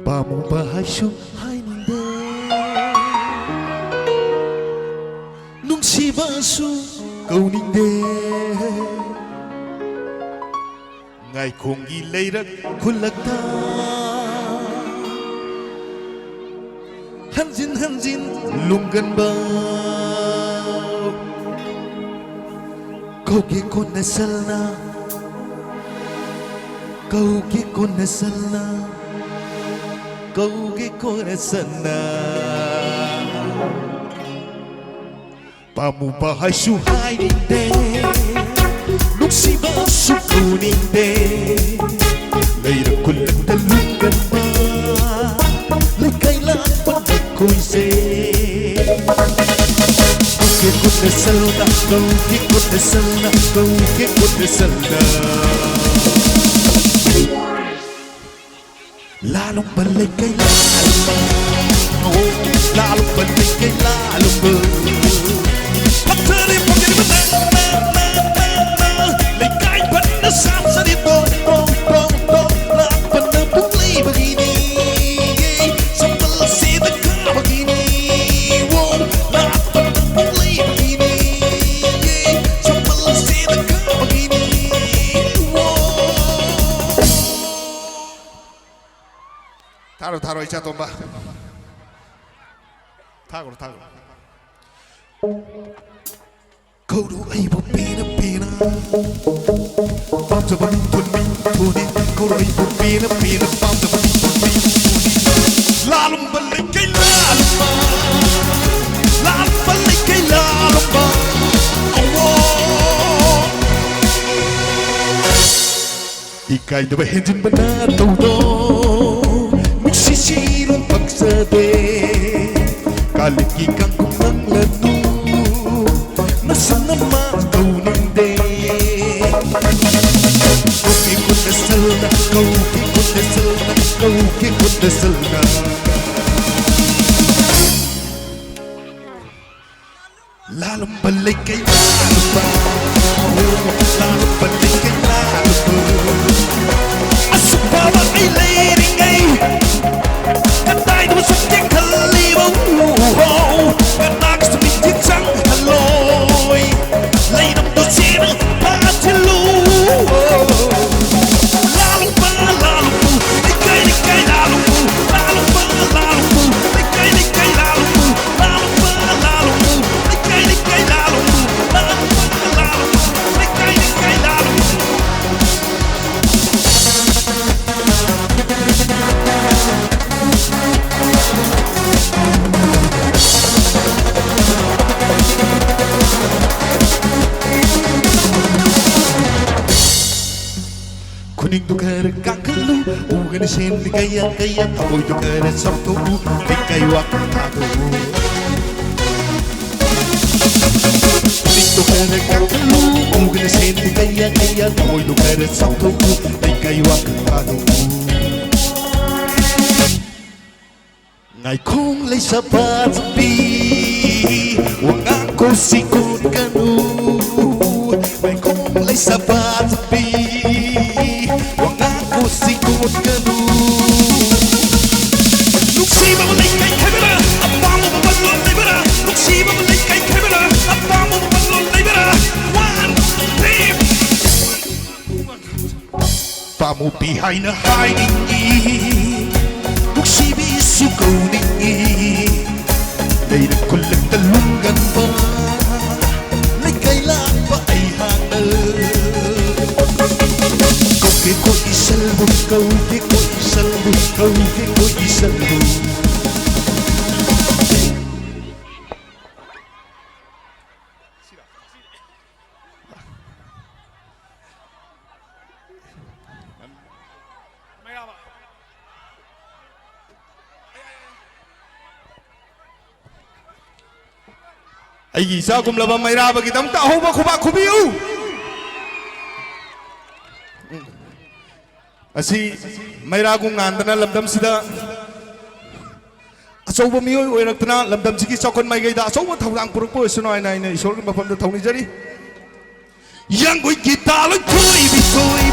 Pamuba haishu haininde Nungsibasu kauninde Ngaikhongi leirak khulakta Hanjin lunggan bau Kau ke kon nasalna Kau ke kon nasalna Kau ke kon nasalna Pamuba haishu haininde Nungsibasu kauninde Leirak khulakta lunggan bau Leikai Lallumba koi se Kau ke kon nasalna Kau ke kon nasalna Kau ke kon nasalna Lallumba Leikai Lallumba Lallumba Leikai Lallumba Patari pagin mana Leikai benda samsa di tong Lapana pungli begini Sambil sedekah begini Lapana pungli begini Sambil sedekah begini Taruh Ica Tomba Taruh Kau doai bo pina Bam sa bani tuni Kau doai bo pina Bam sa bani tuni Lallumba Leikai Lallumba Lallumba Leikai Lallumba Ikai da bahenjin bana taudo Sisirong pagsade Kaliki kang kumang ladu Nasa naman kauninde Kau kikot nasal na Kau kikot nasal na Kau kikot nasal na Lallumba Leikai Lallumba Lallumba Leikai Lallumba Asupaba ay leiringay Katay naman sa tiyang kalibaw Katak sa bitin sang haloy Lainam to sinang patilo Lallumba Leikai Lallumba Lallumba Leikai Lallumba Lallumba Leikai Lallumba Lallumba Leikai Lallumba Kuning tukar kakalu Ugan sen kaya Taboy tukar sabtu Leikai wakatago Kuning tukar kakalu Ugan sen kaya Taboy tukar sabtu Leikai wakatago Ngaikhong lay sa patabi Huwag ako sikot kanu Ngaikhong lay sa patabi Huwag ako sikot kanu Nuksiba mo Leikai kamera Apa mo mabalon libera Nuksiba mo Leikai kamera Apa mo mabalon libera 1, 2 Pamupihay na hay ningi Nuksibi sukaw ningi Leirak khulle'n talunggan ba Leikai Lallumba ay hangal Kau ke ko isalbo Kau ke ko isalbo Kau ke ko isalbo Aigi sa kumlaba mayraba kitang tao ba kuba kubiu Asi mayragong ngandana lamdam sida Asawba miyoy oirakna lamdam sigi sakon may gayda asawba thawlang purukpo sunoy na ina isol mafamda thawni jari Yanggoi kita lang toy bitoy